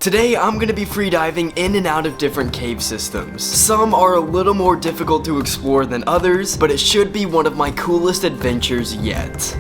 Today, I'm going to be freediving in and out of different cave systems. Some are a little more difficult to explore than others, but it should be one of my coolest adventures yet.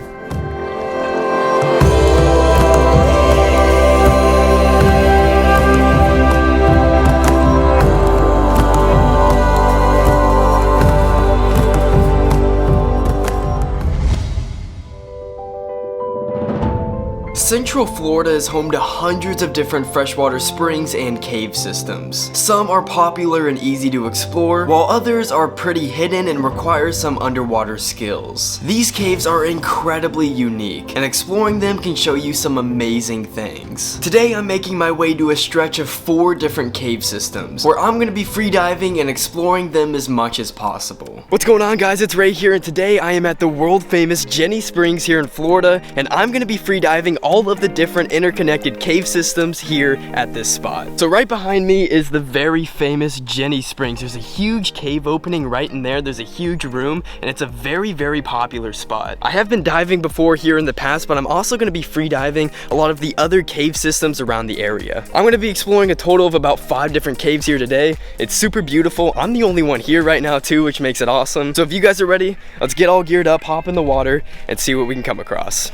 Central Florida is home to hundreds of different freshwater springs and cave systems. Some are popular and easy to explore, while others are pretty hidden and require some underwater skills. These caves are incredibly unique, and exploring them can show you some amazing things. Today I'm making my way to a stretch of 4 different cave systems, where I'm going to be freediving and exploring them as much as possible. What's going on, guys? It's Ray here, and today I am at the world famous Ginnie Springs here in Florida, and I'm going to be freediving all of the different interconnected cave systems here at this spot. So right behind me is the very famous Ginnie Springs. There's a huge cave opening right in there. There's a huge room, and it's a very, very popular spot. I have been diving before here in the past, but I'm also going to be freediving a lot of the other cave systems around the area. I'm going to be exploring a total of about 5 different caves here today. It's super beautiful. I'm the only one here right now too, which makes it awesome. So if you guys are ready, let's get all geared up, hop in the water, and see what we can come across.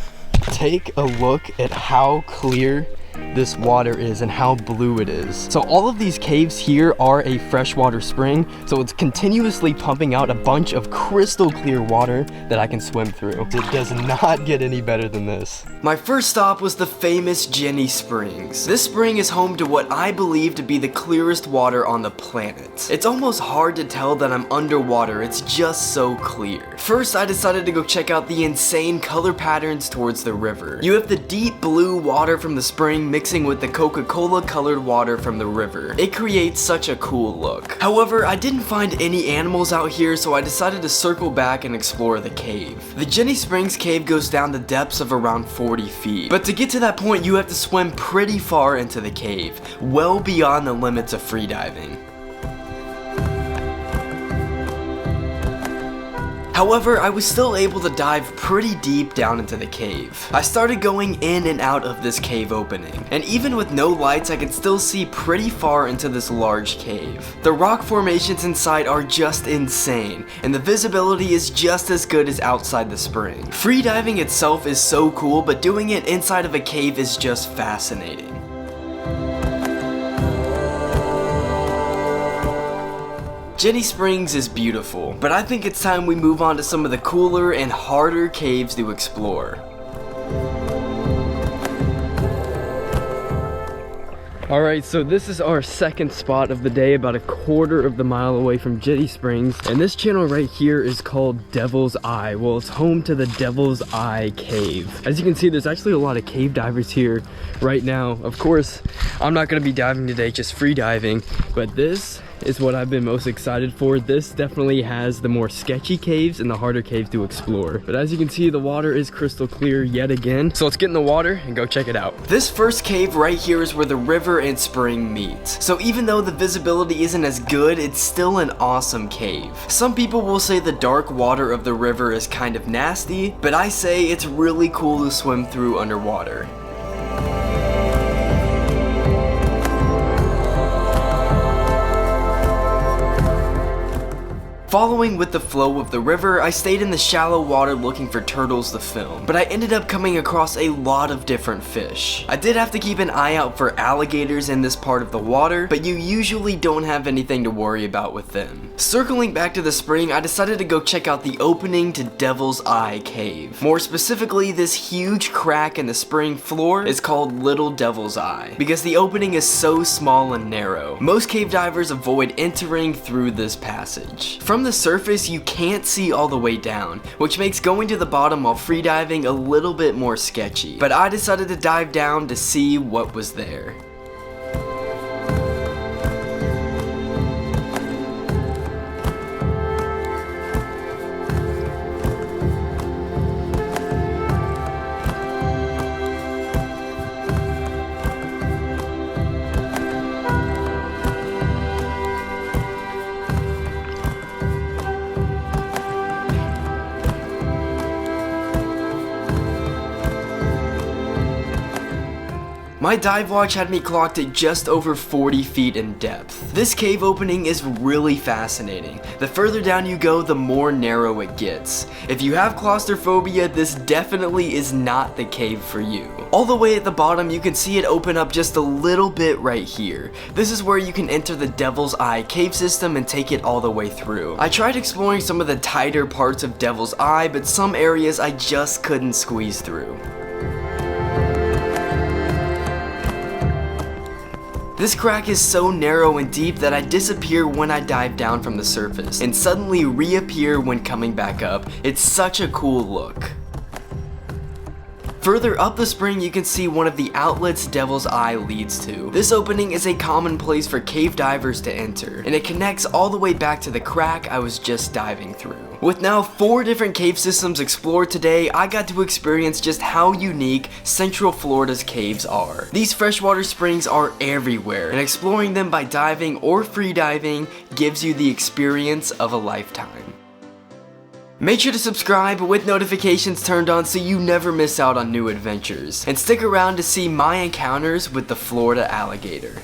Take a look at how clear this water is and how blue it is. So all of these caves here are a freshwater spring, so it's continuously pumping out a bunch of crystal clear water that I can swim through. It does not get any better than this. My first stop was the famous Ginnie Springs. This spring is home to what I believe to be the clearest water on the planet. It's almost hard to tell that I'm underwater, it's just so clear. First, I decided to go check out the insane color patterns towards the river. You have the deep blue water from the spring mixing with the Coca-Cola colored water from the river. It creates such a cool look. However, I didn't find any animals out here, so I decided to circle back and explore the cave. The Ginnie Springs cave goes down to depths of around 40 feet. But to get to that point, you have to swim pretty far into the cave, well beyond the limits of freediving. However, I was still able to dive pretty deep down into the cave. I started going in and out of this cave opening, and even with no lights, I could still see pretty far into this large cave. The rock formations inside are just insane, and the visibility is just as good as outside the spring. Freediving itself is so cool, but doing it inside of a cave is just fascinating. Ginnie Springs is beautiful, but I think it's time we move on to some of the cooler and harder caves to explore. Alright, so this is our second spot of the day, about a quarter of the mile away from Ginnie Springs. And this channel right here is called Devil's Eye. Well, it's home to the Devil's Eye Cave. As you can see, there's actually a lot of cave divers here right now. Of course, I'm not going to be diving today, just free diving. But this is what I've been most excited for. This definitely has the more sketchy caves and the harder caves to explore. But as you can see, the water is crystal clear yet again. So let's get in the water and go check it out. This first cave right here is where the river and spring meet. So even though the visibility isn't as good, it's still an awesome cave. Some people will say the dark water of the river is kind of nasty, but I say it's really cool to swim through underwater. Following with the flow of the river, I stayed in the shallow water looking for turtles to film, but I ended up coming across a lot of different fish. I did have to keep an eye out for alligators in this part of the water, but you usually don't have anything to worry about with them. Circling back to the spring, I decided to go check out the opening to Devil's Eye Cave. More specifically, this huge crack in the spring floor is called Little Devil's Eye, because the opening is so small and narrow. Most cave divers avoid entering through this passage. From the surface, you can't see all the way down, which makes going to the bottom while freediving a little bit more sketchy. But I decided to dive down to see what was there. My dive watch had me clocked at just over 40 feet in depth. This cave opening is really fascinating. The further down you go, the more narrow it gets. If you have claustrophobia, this definitely is not the cave for you. All the way at the bottom, you can see it open up just a little bit right here. This is where you can enter the Devil's Eye cave system and take it all the way through. I tried exploring some of the tighter parts of Devil's Eye, but some areas I just couldn't squeeze through. This crack is so narrow and deep that I disappear when I dive down from the surface, and suddenly reappear when coming back up. It's such a cool look. Further up the spring, you can see one of the outlets Devil's Eye leads to. This opening is a common place for cave divers to enter, and it connects all the way back to the crack I was just diving through. With now 4 different cave systems explored today, I got to experience just how unique Central Florida's caves are. These freshwater springs are everywhere, and exploring them by diving or freediving gives you the experience of a lifetime. Make sure to subscribe with notifications turned on so you never miss out on new adventures, and stick around to see my encounters with the Florida alligator.